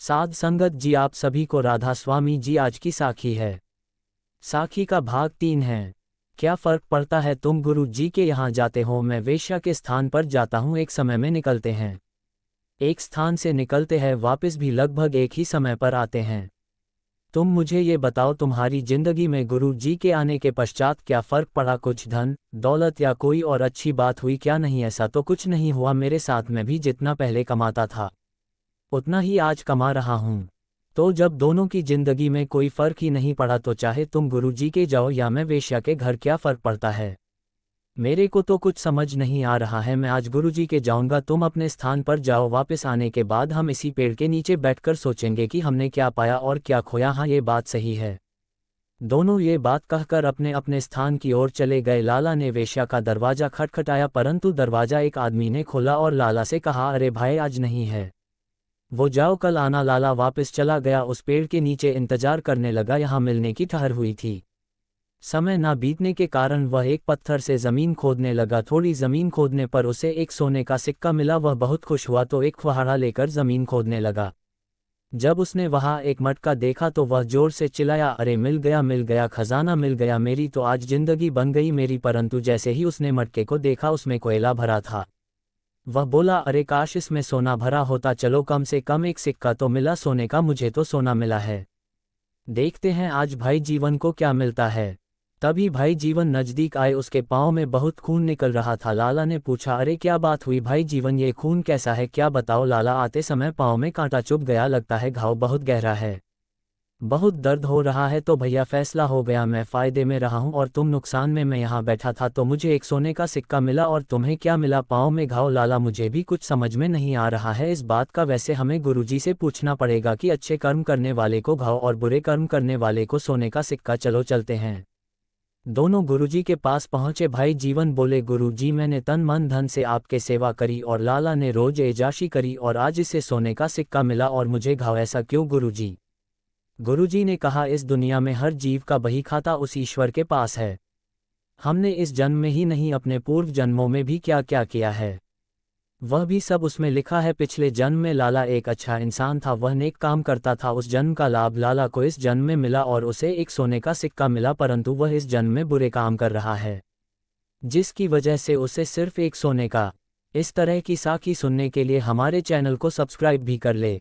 साध संगत जी, आप सभी को राधा स्वामी जी। आज की साखी है। साखी का भाग 3 है। क्या फर्क पड़ता है, तुम गुरु जी के यहाँ जाते हो, मैं वेश्या के स्थान पर जाता हूँ। एक समय में निकलते हैं, एक स्थान से निकलते हैं, वापस भी लगभग एक ही समय पर आते हैं। तुम मुझे ये बताओ, तुम्हारी जिंदगी में गुरु जी के आने के पश्चात क्या फर्क पड़ा? कुछ धन दौलत या कोई और अच्छी बात हुई क्या? नहीं, ऐसा तो कुछ नहीं हुआ मेरे साथ। में भी जितना पहले कमाता था उतना ही आज कमा रहा हूँ। तो जब दोनों की जिंदगी में कोई फर्क ही नहीं पड़ा, तो चाहे तुम गुरु जी के जाओ या मैं वेश्या के घर, क्या फर्क पड़ता है? मेरे को तो कुछ समझ नहीं आ रहा है। मैं आज गुरु जी के जाऊंगा, तुम अपने स्थान पर जाओ। वापस आने के बाद हम इसी पेड़ के नीचे बैठकर सोचेंगे कि हमने क्या पाया और क्या खोया। हाँ, ये बात सही है। दोनों ये बात कहकर अपने अपने स्थान की ओर चले गए। लाला ने वेश्या का दरवाजा खटखटाया, परंतु दरवाजा एक आदमी ने खोला और लाला से कहा, अरे भाई, आज नहीं है, वो जाओ कल आना। लाला वापस चला गया, उस पेड़ के नीचे इंतजार करने लगा। यहाँ मिलने की ठहर हुई थी। समय ना बीतने के कारण वह एक पत्थर से जमीन खोदने लगा। थोड़ी जमीन खोदने पर उसे एक सोने का सिक्का मिला। वह बहुत खुश हुआ तो एक कुल्हाड़ा लेकर जमीन खोदने लगा। जब उसने वहां एक मटका देखा तो वह जोर से चिल्लाया, अरे मिल गया, खजाना मिल गया, मेरी तो आज जिंदगी बन गई मेरी। परंतु जैसे ही उसने मटके को देखा, उसमें कोयला भरा था। वह बोला, अरे काश इसमें सोना भरा होता, चलो कम से कम एक सिक्का तो मिला सोने का, मुझे तो सोना मिला है। देखते हैं आज भाई जीवन को क्या मिलता है। तभी भाई जीवन नजदीक आए, उसके पाँव में बहुत खून निकल रहा था। लाला ने पूछा, अरे क्या बात हुई भाई जीवन, ये खून कैसा है, क्या बताओ? लाला, आते समय पाँव में कांटा चुभ गया, लगता है घाव बहुत गहरा है, बहुत दर्द हो रहा है। तो भैया फैसला हो गया, मैं फायदे में रहा हूँ और तुम नुकसान में। मैं यहाँ बैठा था तो मुझे एक सोने का सिक्का मिला, और तुम्हें क्या मिला? पाँव में घाव। लाला, मुझे भी कुछ समझ में नहीं आ रहा है इस बात का। वैसे हमें गुरुजी से पूछना पड़ेगा कि अच्छे कर्म करने वाले को घाव और बुरे कर्म करने वाले को सोने का सिक्का। चलो चलते हैं। दोनों गुरुजी के पास पहुंचे। भाई जीवन बोले, गुरुजी, मैंने तन मन धन से आपके सेवा करी और लाला ने रोज एजाशी करी और आज इसे सोने का सिक्का मिला और मुझे घाव। ऐसा क्यों गुरुजी? गुरुजी ने कहा, इस दुनिया में हर जीव का बही खाता उस ईश्वर के पास है। हमने इस जन्म में ही नहीं, अपने पूर्व जन्मों में भी क्या क्या किया है, वह भी सब उसमें लिखा है। पिछले जन्म में लाला एक अच्छा इंसान था, वह नेक काम करता था। उस जन्म का लाभ लाला को इस जन्म में मिला और उसे एक सोने का सिक्का मिला, परंतु वह इस जन्म में बुरे काम कर रहा है, जिसकी वजह से उसे सिर्फ एक सोने का। इस तरह की साखी सुनने के लिए हमारे चैनल को सब्सक्राइब भी कर ले।